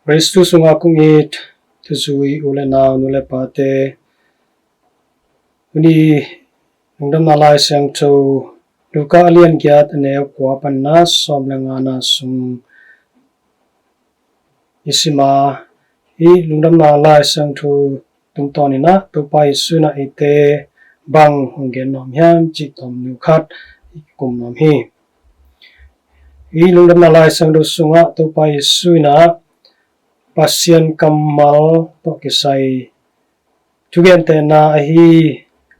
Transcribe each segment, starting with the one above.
Kristu sunga kungit tuzui ulena nule pate uni nungdam nalai sang cho luka alian giat ane kwa panna somlangana sum isima I lungdam nalai sang thu tungtonina tupai suna ite bang hungen nom hiam chi tom nukhat kum nom hi I lungdam nalai sang du sunga tupai suna pasien kamal to kisai tugen te na hi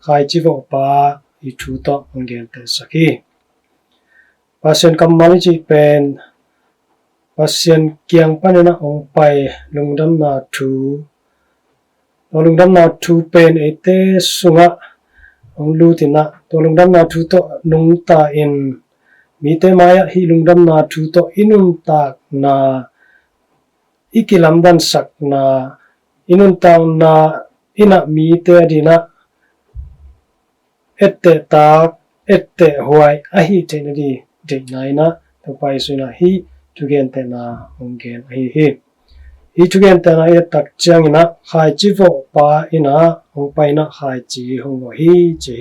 khai chi vo pa I thu to hungen te saki pasien kamal chi pen pasien kiang panena ong pai lungdam na thu pen ete sunga ong lu tina to lungdam na thu to nung ta in mi te maya hi lungdam na thu to inun ta na ikilam dan sak na inun ta na ina mi te adina ette tak ette huai ahi te na di de naina to pai suna hi tugen te na onggen hi tugen te na e tak chang ina khai chi vo pa ina ong pai na khai chi hong ho hi chi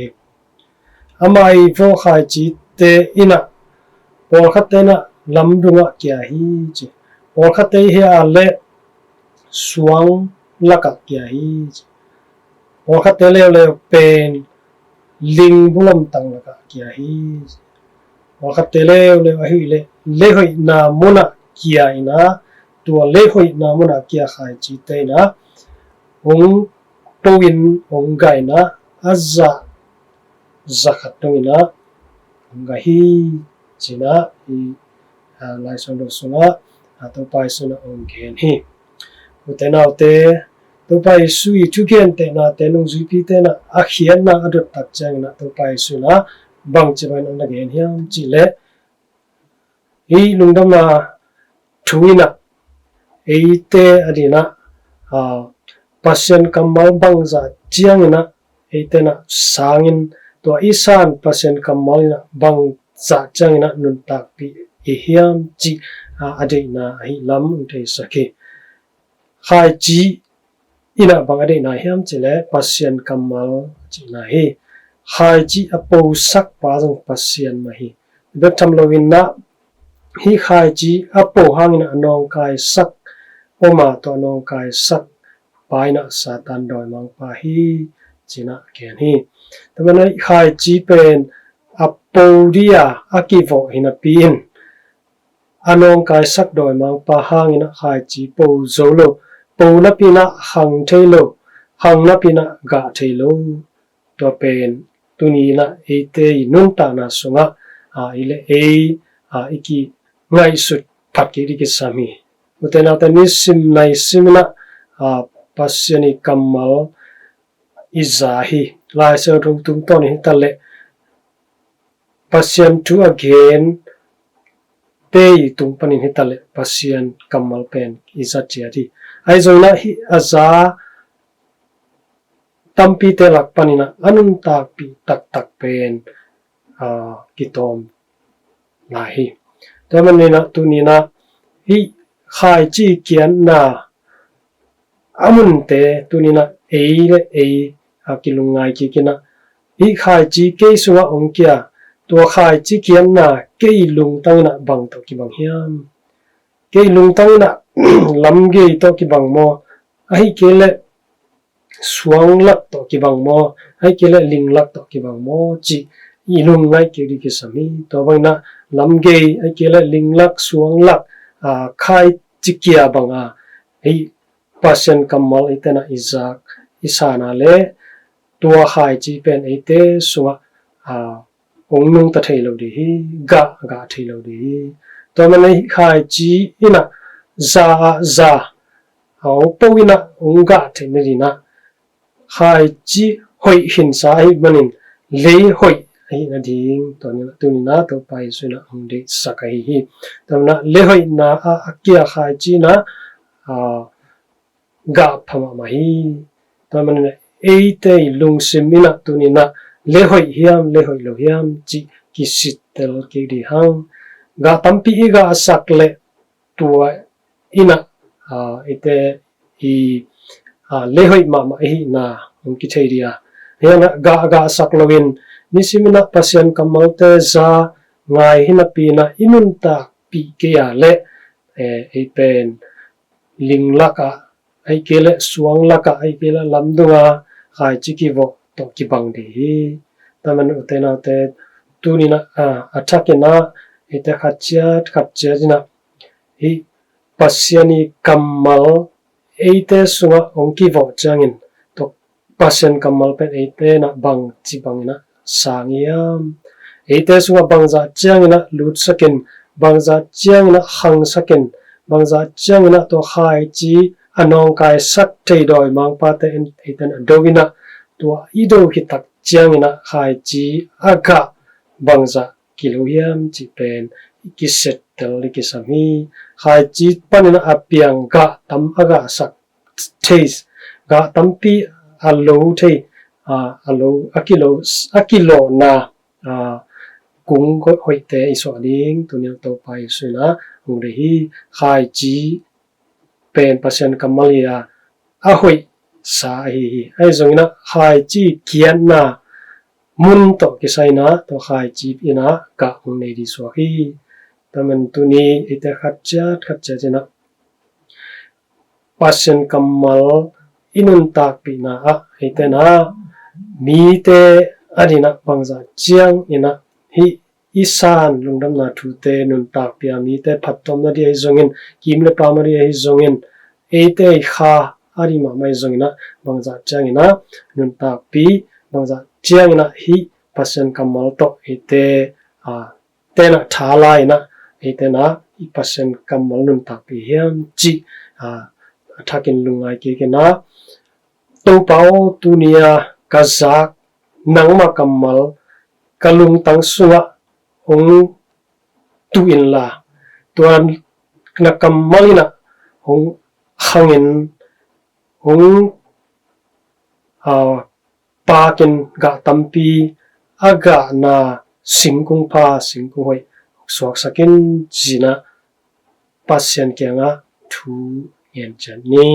amai vo khai chi te ina por khat te na lam dunga kya hi chi por khat te hi a le suang laka kya hi chi por khat te le pen ling bulom tang laka kya hi por khat te le hi le hoi na mona kya ina tua le hoi na mona kya khai chi te na ong toin ong gai na azza zakhat toina ong ga hi china I lai song do sunga to pai suna ong gen hi utena te to pai sui tugen te na te nong zui pi te na a khian na adot tak chang na to pai suna bang chi ban na gen hiam chi le hi lungdam na thuina eite adina pasien kamal bang za chiang na eite na sangin to isan pasien kamal na bang za chang na nun tak pi hiam chi ade na hi lam unte saki khai chi ina bang ade na hiam chi le pasien kamal chi na hi khai chi apo sak pa jong pasien ma hi betam lovin na hi khai chi apo hangina anong kai sak oma to anong kai sak paina satan doi mang pa hi china ken hi tamana khai chi pen apo dia akivo hina pin anong kai sak doi mang pa hangina khai chi po zolo po na pina hang thailo hang na pina ga thailo to pen tunina ete nun ta na sunga ile iki ngai sut phakki ri ki sami utena tani sim nai simna pasiani kamal izahi lai se rum tum ton hi tale pasian tu again te tum panin hi tale pasian kamal pen izatiati ai zona hi aza tampi te lak panina anun tak pi tak pen kitom lahi tamanina tunina hi khai chi kian na amun te tunina le kilungai ki kina hi khai chi ke sunga ongkia to khai chi kian na ke lung tang na bang to ki bang hiam ke lung tang na lam ge to ki bang mo ai ke le suang lak to ki bang mo ai ke le ling lak to ki bang mo chi ilung ngai ke ri ki sami to bang na lam ge ai ke le ling lak suang lak khai chi kia bang ai pasien kamal itena izak isana le tua khai chi pen ite sunga ong nung ta thailo di hi ga thailo di to mane khai chi ina za au powina ong ga thainari na khai chi hoi hin sa hi manin le hoi ai na ding to ni tunina to pai suna ong de sakai hi to na le hoi na akia khai chi na ga phama mahi tamane eite lung simina tunina lehoi lo hiam chi kisitel ke di hang ga tampi ga sakle tua ina ite lehoi ma hi na ki theiria hena ga saklovin nisimina pasien kamalte za ngai hina pina inunta pi ke ya le pen linglaka ai kele suanglaka ai kele lamdunga khai chikivo to kibang de hi taman utena te tunina athakena ite khatcha jina hi pasiani kamal eite sunga ongkivo changin to pasien kamal pen eite na bang chibangina sangiam eite sunga bangza changina lut sakin bangza changina hang sakin bangza changina to khai chi anong kai sak thei doi mang pa te iten dovina to ido hitak changina khai chi aga bangza kiloyam chi pen kiset tel kisami khai chi panina apiang ga tam aga sak thei ga tampi alo thei alo akilo na kung ko hoite iso ding tunia to pai suna ungre hi khai chi pen pasien kamalia ahoi sa hi ai zongina khai chi kian na mun to kisaina to khai chi ina ka ungne di so hi tamen tuni ite khatcha jena pasien kamal inun tak pina ite na mi te adina bangza chiang ina hi isan lungdam na thu te nun tak pia mi te phatom na di ai zongin kimle pamari ai zongin ite kha ari ma mai zongina bangza chiang ina nun tak pi bangza chiang ina hi pasien kamal to ite tena thala ina ite na i pasien kamal nun tak pi hiam chi athakin lungai ke na to pao tunia kazak nangma kamal kalung tang sunga ong tuin la tuan na kamalina ong hangin ong pakin ga tampi aga na singkung hoi suak sakin jina pasien kianga thu yen chani